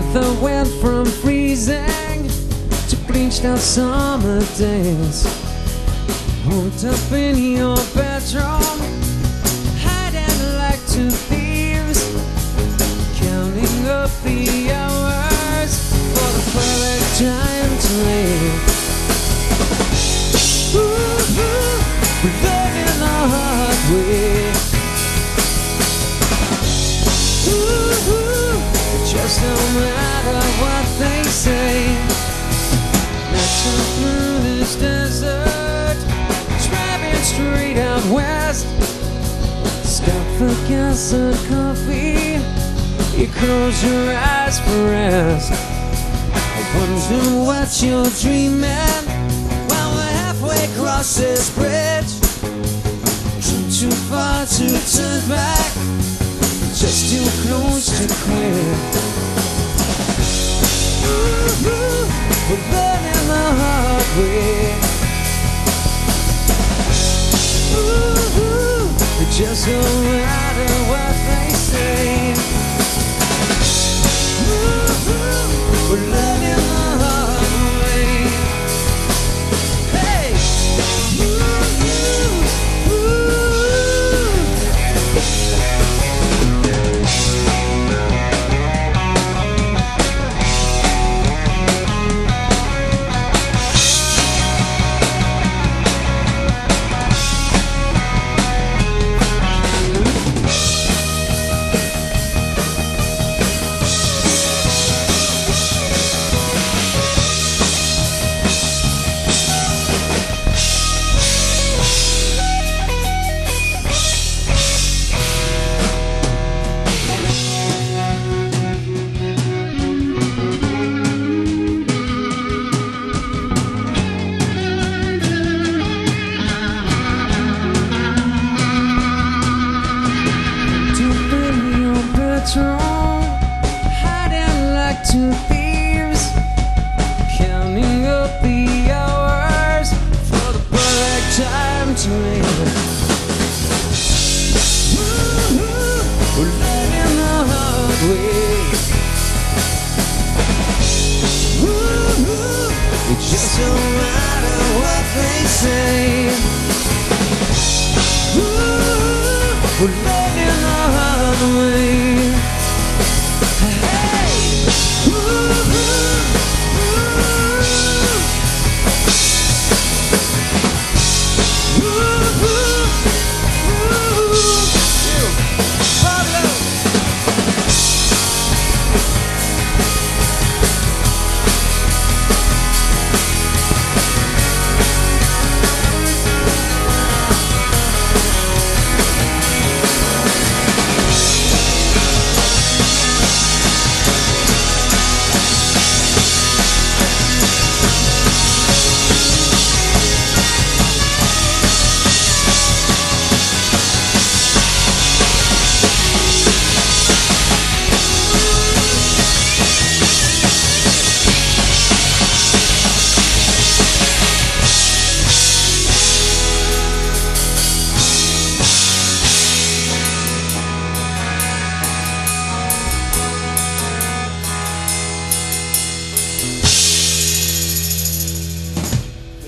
weather went from freezing to bleached out summer days. Hooked up in your bedroom, hiding like two thieves, counting up the hours for the perfect time to leave. Ooh, we're living the hard way. Ooh, it just don't matter what they say. Marching through this desert, driving straight out west. Stop for gas and coffee, you close your eyes for rest. I wonder what you're dreaming while we're halfway across this bridge. Too far to turn back, just too close to quit. Ooh, we're learning the hard way. Ooh, it just don't matter what they say. Ooh, we're learning the hard way. Hey! Hiding like two thieves, counting up the hours for the perfect time to leave. We're learning the hard way. It just don't matter what they say. We're learning the hard way.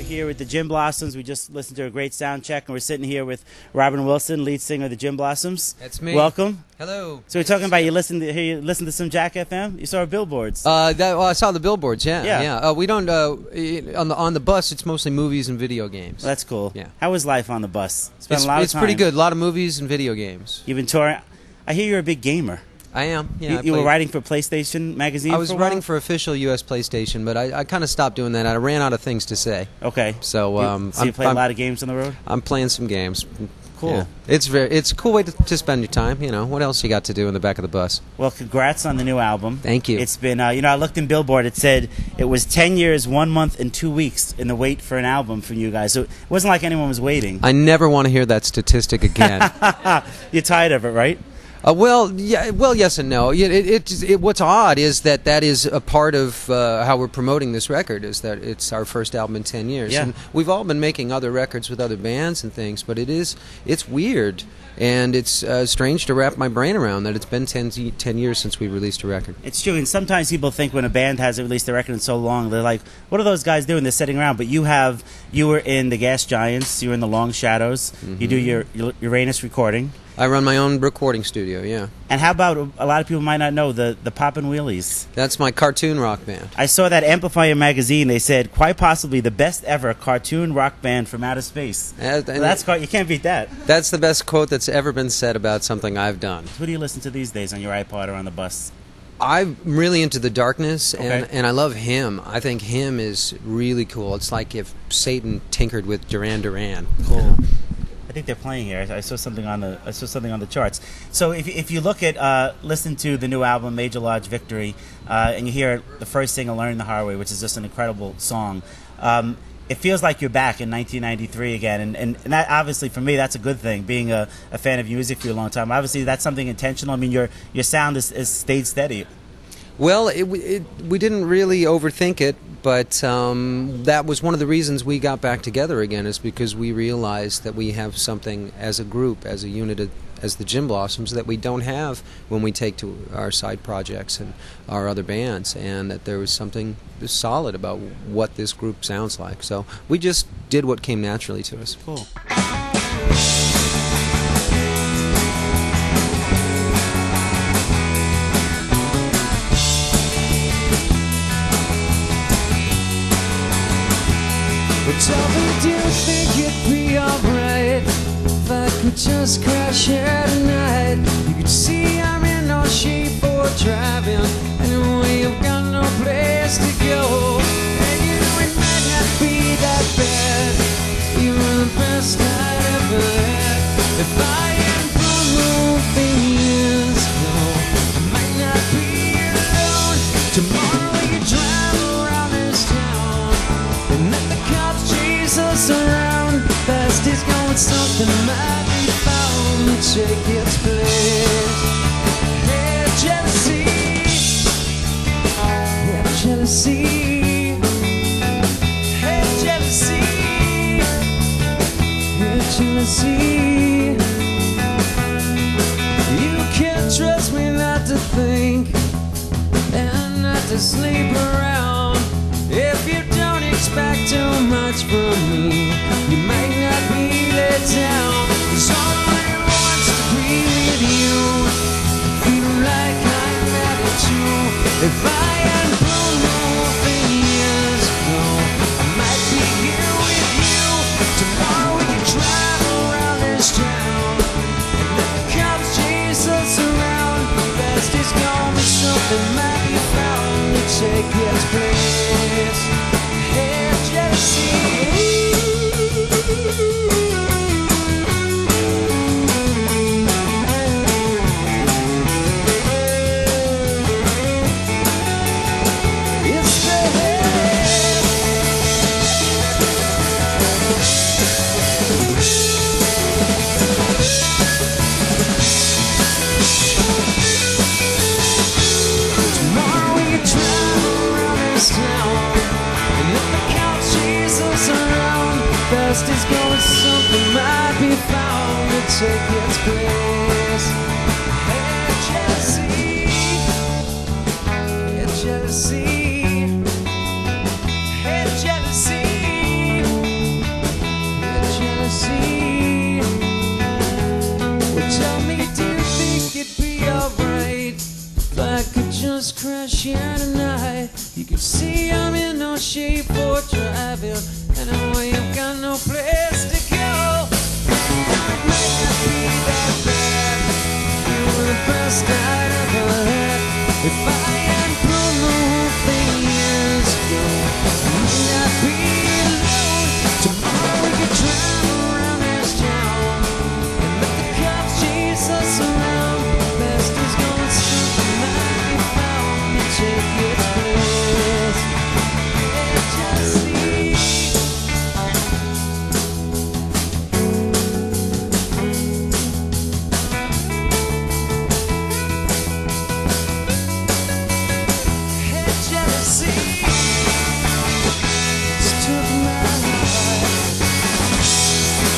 Here with the Gin Blossoms. We just listened to a great sound check, and we're sitting here with Robin Wilson, lead singer of the Gin Blossoms. That's me. Welcome. Hello. So we're talking about you listen to some Jack FM. You saw our billboards. Well, I saw the billboards. Yeah. Yeah. We don't on the bus. It's mostly movies and video games. Well, that's cool. Yeah. How was life on the bus? Spent a lot of it's time. pretty good. A lot of movies and video games. You've been touring. I hear you're a big gamer. I am. Yeah. You were writing for PlayStation magazine. I was for a writing while? for official U.S. PlayStation, but I kind of stopped doing that. I ran out of things to say. Okay. So so you play a lot of games on the road. I'm playing some games. Cool. Yeah. It's a cool way to spend your time. You know, what else you got to do in the back of the bus? Well, congrats on the new album. Thank you. It's been, I looked in Billboard. It said it was 10 years, 1 month, and 2 weeks in the wait for an album from you guys. So it wasn't like anyone was waiting. I never want to hear that statistic again. You're tired of it, right? Well, yeah. Well, yes and no. What's odd is that is a part of how we're promoting this record. Is that it's our first album in 10 years. Yeah. And we've all been making other records with other bands and things, but it's weird. And it's strange to wrap my brain around that it's been 10 years since we released a record. It's true, and sometimes people think when a band hasn't released a record in so long, they're like, what are those guys doing? They're sitting around. But you were in the Gas Giants, you were in the Long Shadows, Mm-hmm. you do your Uranus recording. I run my own recording studio, yeah. And how about, a lot of people might not know, the Poppin' Wheelies? That's my cartoon rock band. I saw that Amplifier magazine. They said, quite possibly the best ever cartoon rock band from outer space. You can't beat that. That's the best quote that's ever been said about something I've done. Who do you listen to these days on your iPod or on the bus? I'm really into the Darkness, Okay. and I love Him. I think Him is really cool. It's like if Satan tinkered with Duran Duran. Cool. I think they're playing here. I saw something on the charts. So if you look at listen to the new album Major Large Victory, and you hear the first single Learning the Hard Way, which is just an incredible song, it feels like you're back in 1993 again, and that obviously for me that's a good thing. Being a fan of music for a long time, obviously that's something intentional. I mean your sound is stayed steady. Well, we didn't really overthink it, but that was one of the reasons we got back together again, is because we realized that we have something as a group, as a unit, as the Gin Blossoms, that we don't have when we take to our side projects and our other bands, and that there was something solid about what this group sounds like. So we just did what came naturally to us. Cool. Tell me, do you think it'd be alright if I could just crash here tonight? You could see I'm in no shape for driving, anyway I've got no place to go. And you know it might not be that bad, you were the best I'd ever had. If I hadn't blown the whole thing years ago, I might not be alone. Tomorrow you drive around this town and let the cops chase us around. Fast is going, something might be found to take its place. Hey, jealousy. Yeah, jealousy. Hey, jealousy. Yeah, jealousy. You can't trust me not to think and not to sleep around. If you don't expect too much from me, you might not be let down. 'Cause all I want's to be with you, feel like I'm married to. If I hadn't blown the whole thing years ago, I might be here with you. Tomorrow we can drive around this town and let the cops chase us around. Fast is gone, but something might be found to take its place. Hey, jealousy. It's the head. Tomorrow we can drive around this town and let the cops chase us around. Fast is going, something might be found to take its place. Hey, jealousy. Hey, jealousy. Hey, jealousy. Hey, jealousy. Well, tell me, do you think it'd be alright if I could just crash here tonight? You can see I'm in no shape for driving, and anyway I've got no place to go. It might not be that bad, you were the best I'd ever had. If I hadn't blown the whole thing years ago, I might not be alone. Tomorrow we could drive around this town and let the cops chase us around. Fast is going, something might be found to take its place. Hey, jealousy.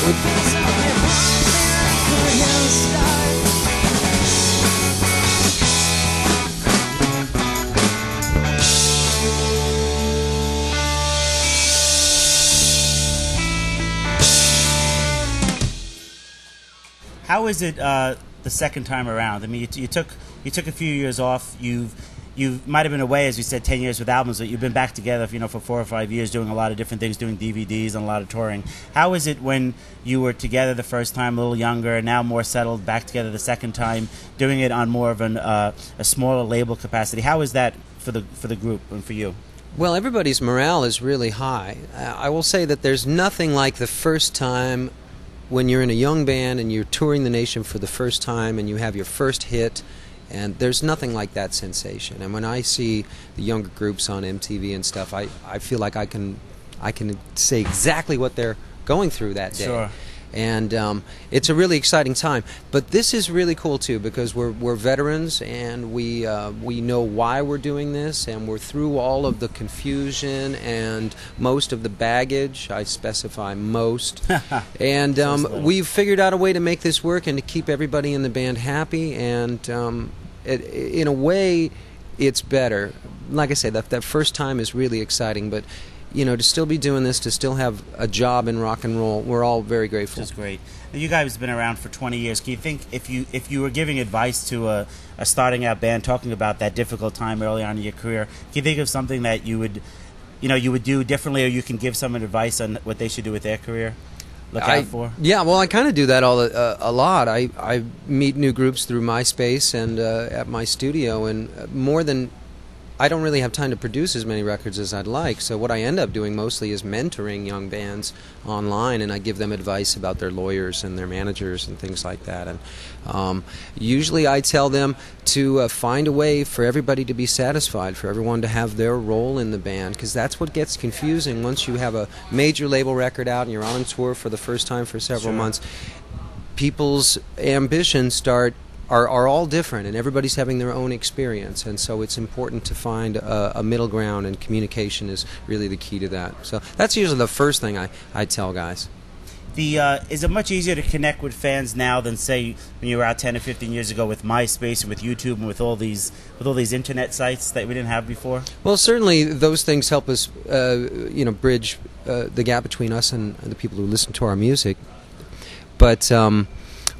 With this on your mind for your start. How is it the second time around? I mean, you took a few years off. You might have been away, as you said, 10 years with albums, but you've been back together, for 4 or 5 years, doing a lot of different things, doing DVDs and a lot of touring. How is it when you were together the first time, a little younger, and now more settled, back together the second time, doing it on more of a smaller label capacity? How is that for the group and for you? Well, everybody's morale is really high. I will say that there's nothing like the first time when you're in a young band and you're touring the nation for the first time and you have your first hit, and there's nothing like that sensation. And when I see the younger groups on MTV and stuff, I feel like I can say exactly what they're going through that day. Sure. And it's a really exciting time. But this is really cool too, because we're veterans, and we know why we're doing this, and we're through all of the confusion and most of the baggage. I specify most. And we've figured out a way to make this work and to keep everybody in the band happy. And in a way, it's better. Like I say, that first time is really exciting, but to still be doing this, to still have a job in rock and roll, we're all very grateful. That's great. Now, you guys have been around for 20 years. Can you think, if you were giving advice to a starting out band, talking about that difficult time early on in your career, can you think of something that you would do differently, or you can give someone advice on what they should do with their career? Look out for? Yeah, well, I kind of do that a lot. I meet new groups through MySpace and at my studio, and I don't really have time to produce as many records as I'd like, so what I end up doing mostly is mentoring young bands online, and I give them advice about their lawyers and their managers and things like that. And usually I tell them to find a way for everybody to be satisfied, for everyone to have their role in the band, because that's what gets confusing once you have a major label record out and you're on tour for the first time for several months. People's ambitions are all different, and everybody's having their own experience, and so it's important to find a middle ground, and communication is really the key to that. So that's usually the first thing I tell guys. Is it much easier to connect with fans now than, say, when you were out 10 or 15 years ago with MySpace and with YouTube and with all these internet sites that we didn't have before? Well, certainly those things help us bridge the gap between us and the people who listen to our music, but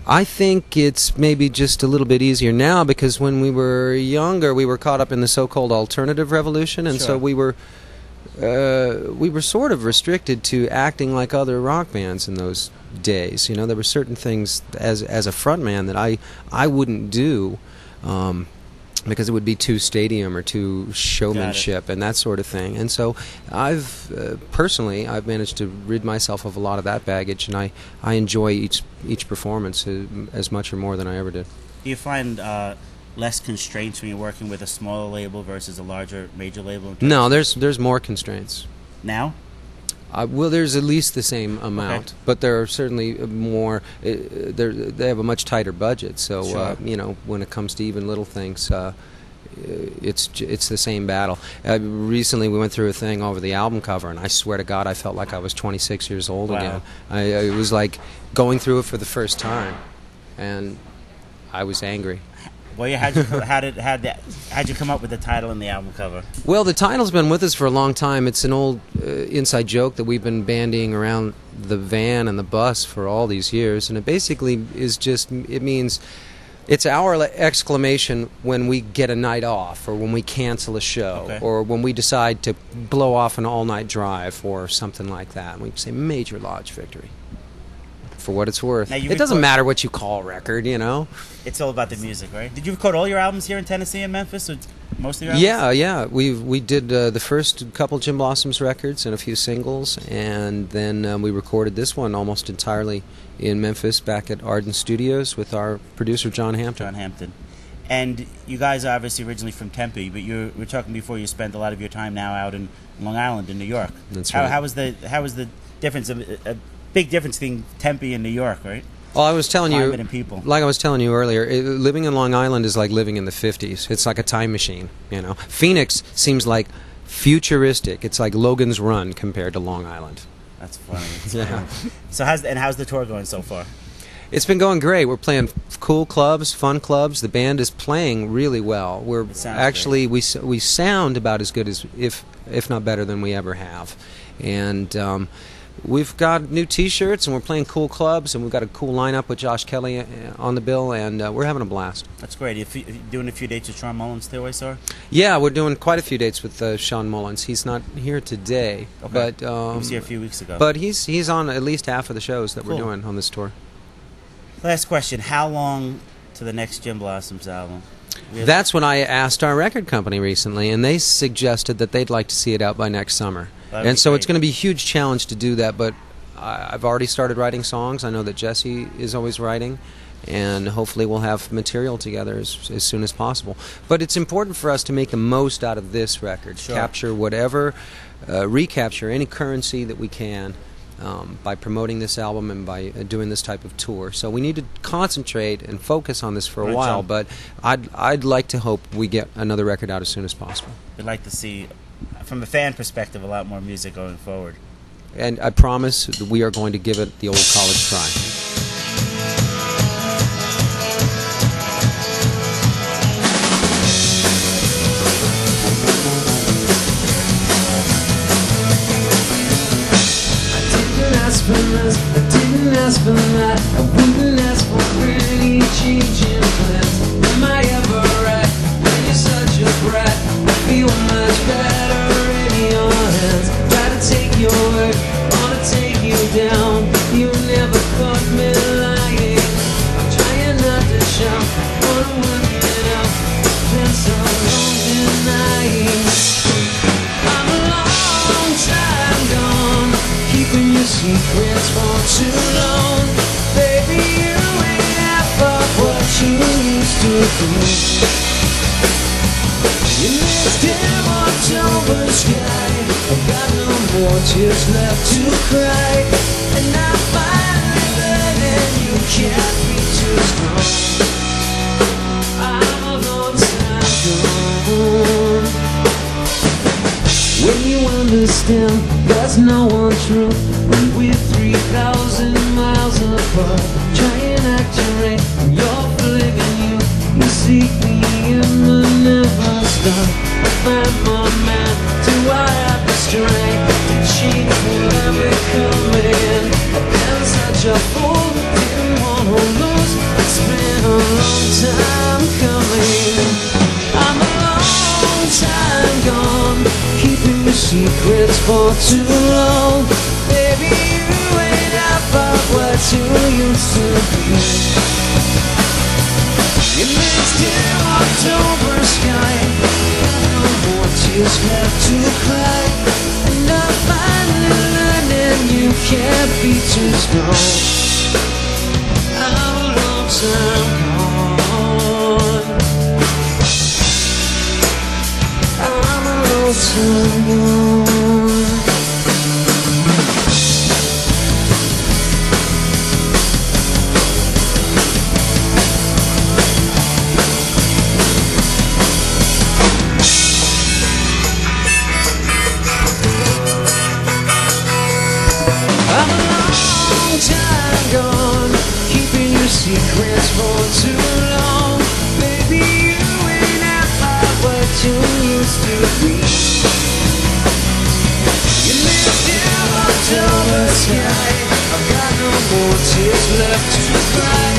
I think it's maybe just a little bit easier now, because when we were younger, we were caught up in the so-called alternative revolution, and so we were sort of restricted to acting like other rock bands in those days. There were certain things as a frontman that I wouldn't do, because it would be too stadium or too showmanship and that sort of thing. And so I've managed to rid myself of a lot of that baggage, and I enjoy each performance as much or more than I ever did. Do you find less constraints when you're working with a smaller label versus a larger major label? No, there's more constraints. Now? Well, there's at least the same amount, but there are certainly more. They have a much tighter budget, so when it comes to even little things, it's the same battle. Recently, we went through a thing over the album cover, and I swear to God, I felt like I was 26 years old again. It was like going through it for the first time, and I was angry. Well, how'd you come up with the title and the album cover? Well, the title's been with us for a long time. It's an old inside joke that we've been bandying around the van and the bus for all these years, and it basically means it's our exclamation when we get a night off, or when we cancel a show, or when we decide to blow off an all-night drive or something like that. And we say Major Lodge Victory. For what it's worth. It doesn't matter what you call a record, It's all about the music, right? Did you record all your albums here in Tennessee and Memphis, or most of your albums? Yeah. We did the first couple Jim Blossom's records and a few singles, and then we recorded this one almost entirely in Memphis back at Arden Studios with our producer John Hampton. And you guys are obviously originally from Tempe, but we were talking before, you spent a lot of your time now out in Long Island in New York. That's right. How was the difference of big difference between Tempe and New York, right? Well, I was telling you, and people. Like I was telling you earlier, living in Long Island is like living in the 50s. It's like a time machine, Phoenix seems like futuristic. It's like Logan's Run compared to Long Island. That's funny. That's Yeah. funny. So how's the tour going so far? It's been going great. We're playing cool clubs, fun clubs. The band is playing really well. We're It sounds actually we sound about as good as if not better than we ever have, and we've got new T-shirts and we're playing cool clubs and we've got a cool lineup with Josh Kelly on the bill and we're having a blast. That's great. You doing a few dates with Sean Mullins too, I saw? Yeah, we're doing quite a few dates with Sean Mullins. He's not here today, Okay. but He was here a few weeks ago. but he's on at least half of the shows that we're Cool. doing on this tour. Last question: how long to the next Jim Blossoms album? That's when I asked our record company recently, and they suggested that they'd like to see it out by next summer. That'd And be so great. it's going to be a huge challenge to do that, but I've already started writing songs. I know that Jesse is always writing, and hopefully we'll have material together as soon as possible. But it's important for us to make the most out of this record, Sure. capture whatever, recapture any currency that we can. By promoting this album and by doing this type of tour, so we need to concentrate and focus on this for a Right, while. John. But I'd like to hope we get another record out as soon as possible. We'd like to see, from a fan perspective, a lot more music going forward. And I promise that we are going to give it the old college try. For this, I didn't ask for that. I wouldn't ask for any change in plans. Am I ever right when you're such a brat? I feel much better in your hands. Try to take your word, wanna take you down. You never caught me lying. I'm trying not to shout, wanna work it out. Been so long denying. I'm a long time gone, keeping your secrets for too long. Baby, you ain't half of what you used to be. You missed dim October sky. I've got no more tears left to cry. And I finally learned that you can't be too strong. I'm a long time gone. When you understand there's no one true, when we're 3,000 miles apart, try and act your right when you're flipping you. You seek me in the never stop. I find my man, do I have the strength to change what I'm becoming? I've been such a fool, didn't want to lose. It's been a long time coming. I'm a long time gone, keeping your secrets for too long. Baby, you ain't half of what you used to be. You missed dim October sky. Got no more tears left to cry. And I'm finally learning you can't be too strong. I'm a long time gone. I'm a long time gone. I'm a long time gone, keeping your secrets for too long. Baby, you ain't half of what you used to be. You missed dim October sky. I've got no more tears left to cry.